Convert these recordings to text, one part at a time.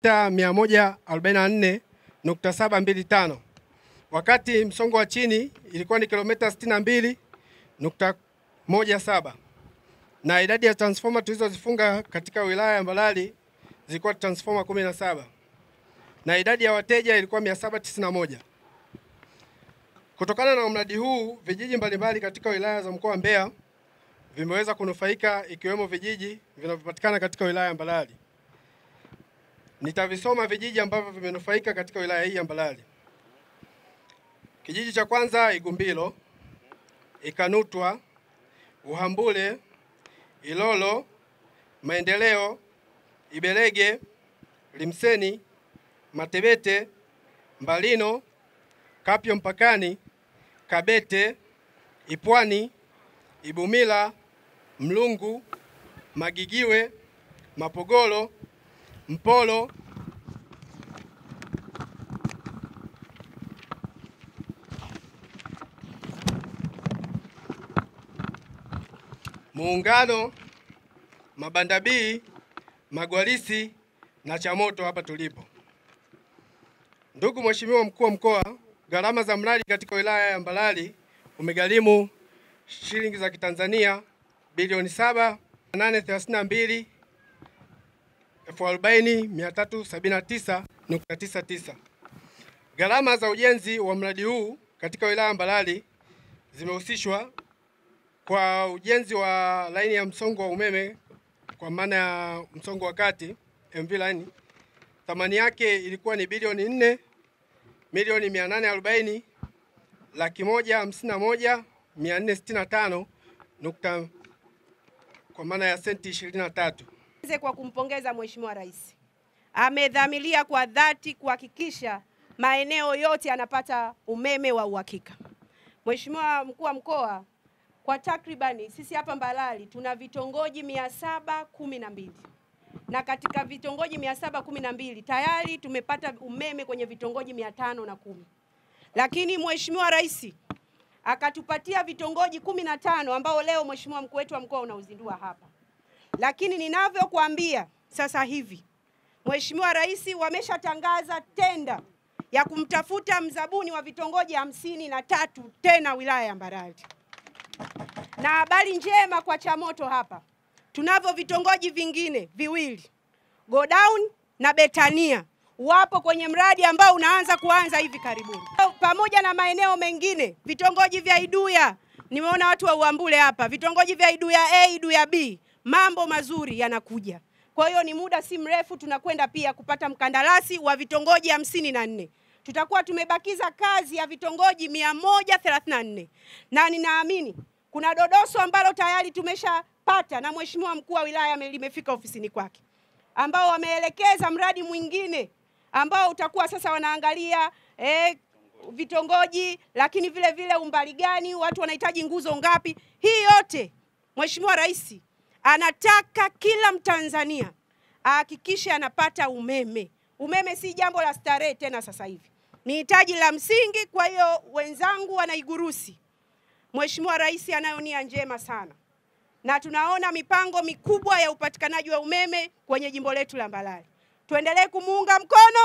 kilomita 144.725, wakati msongo wa chini ilikuwa ni kilomita 62.17, na idadi ya transformer tulizozifunga katika wilaya ya Mbalali zilikuwa transformer 17, na idadi ya wateja ilikuwa 791. Kutokana na mradi huu, vijiji mbalimbali katika wilaya za mkoa wa Mbeya vimeweza kunufaika, ikiwemo vijiji vinavyopatikana katika wilaya ya Mbalali. Nitavisoma vijiji ambavyo vimenufaika katika wilaya hii ya Mbalali. Kijiji cha kwanza Igumbilo, Ikanutwa, Uhambule, Ilolo, Maendeleo, Ibelege, Limseni, Matebete, Mbalino, Kapyo Mpakani, Kabete, Ipwani, Ibumila, Mlungu, Magigiwe, Mapogolo, Mpolo, Muungano, Mabandabii, Magwalisi na Chamoto hapa tulipo. Ndugu Mheshimiwa Mkuu wa Mkoa, gharama za mradi katika wilaya ya Mbalali umegharimu shilingi za Kitanzania bilioni 7,832,379.99. Gharama za ujenzi wa mradi huu katika wilaya ya Mbalali zimehusishwa kwa ujenzi wa laini ya msongo wa umeme kwa maana ya msongo wa kati MV line. Thamani yake ilikuwa ni bilioni 4,840,151,465 kwa maana ya senti 23. Kwa kumpongeza Mheshimiwa Rais, amedhamiria kwa dhati kuhakikisha maeneo yote yanapata umeme wa uhakika. Mheshimiwa Mkuu wa Mkoa, kwa takribani sisi hapa Mbalali tuna vitongoji 712, na katika vitongoji 712 tayari tumepata umeme kwenye vitongoji 510. Lakini Mheshimiwa Rais akatupatia vitongoji 15 ambao leo Mheshimiwa Mkuu wetu wa Mkoa unauzindua hapa. Lakini ninavyokuambia sasa hivi Mheshimiwa Rais wameshatangaza tenda ya kumtafuta mzabuni wa vitongoji 53 tena wilaya ya Mbalali. Na habari njema kwa Chamoto hapa, tunavyo vitongoji vingine viwili, Godown na Betania, wapo kwenye mradi ambao kuanza hivi karibuni. Pamoja na maeneo mengine, vitongoji vya Iduya, nimeona watu wa Uambule hapa, vitongoji vya Iduya A, Iduya B, mambo mazuri yanakuja. Kwa hiyo ni muda si mrefu tunakwenda pia kupata mkandarasi wa vitongoji 54. Tutakuwa tumebakiza kazi ya vitongoji 134. Na ninaamini kuna dodoso ambalo tayari tumeshapata na Mheshimiwa Mkuu wa Wilaya limefika ofisini kwake, ambao wameelekeza mradi mwingine ambao utakuwa sasa wanaangalia vitongoji, lakini vile vile umbali gani, watu wanahitaji nguzo ngapi. Hii yote Mheshimiwa Rais anataka kila Mtanzania ahakikishe anapata umeme. Umeme si jambo la starehe tena sasa hivi, ni hitaji la msingi. Kwa hiyo wenzangu wanaigurusi, Mheshimiwa Rais anayo nia njema sana, na tunaona mipango mikubwa ya upatikanaji wa umeme kwenye jimbo letu la Mbalali. Tuendelee kumuunga mkono,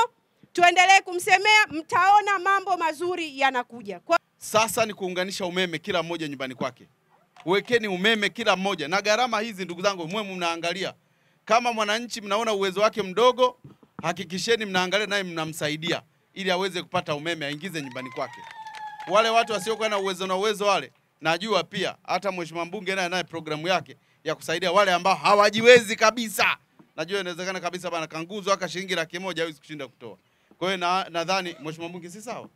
tuendelee kumsemea, mtaona mambo mazuri yanakuja. Sasa ni kuunganisha umeme kila mmoja nyumbani kwake. Wekeni umeme kila mmoja, na gharama hizi ndugu zangu mwe mnaangalia. Kama mwananchi mnaona uwezo wake mdogo, hakikisheni mnaangalia naye mnamsaidia ili aweze kupata umeme aingize nyumbani kwake. Wale watu wasiokuwa na uwezo wale, najua pia hata Mheshimiwa Mbunge naye programu yake ya kusaidia wale ambao hawajiwezi kabisa. Najua inawezekana kabisa bana kanguzo aka shilingi 100,000 hawezi kushinda kutoa. Kwa hiyo nadhani Mheshimiwa Mbunge si sawa?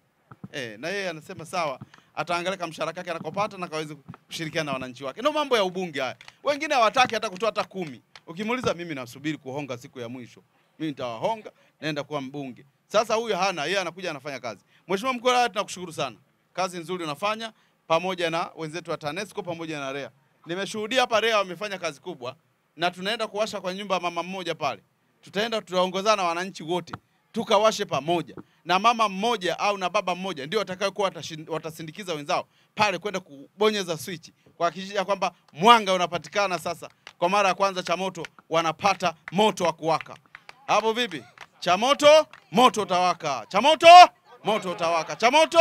Na yeye anasema sawa, ataangalia kama mshahara wake anakopata na kaweze kushirikiana na wananchi wake. Ndio mambo ya ubunge haya. Wengine hawataki hata kutoa hata 10. Ukimuuliza, mimi nasubiri kuhonga siku ya mwisho. Mimi nitawahonga, naenda kuwa mbunge. Sasa huyu hana, yeye anakuja anafanya kazi. Mheshimiwa Mkuu wa Wilaya, tunakushukuru sana. Kazi nzuri unafanya pamoja na wenzetu wa TANESCO pamoja na REA. Nimeshuhudia hapa REA wamefanya kazi kubwa, na tunaenda kuwasha kwa nyumba mama mmoja pale. Tutaongozana wananchi wote tukawashe pamoja, na mama mmoja au na baba mmoja ndio watakayokuwa watasindikiza wenzao pale kwenda kubonyeza switch kuhakikisha kwamba mwanga unapatikana. Sasa kwa mara ya kwanza Chamoto wanapata moto wa kuwaka. Hapo vipi? Cha moto, moto utawaka. Cha moto, moto utawaka. Cha moto,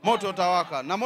moto utawaka. Na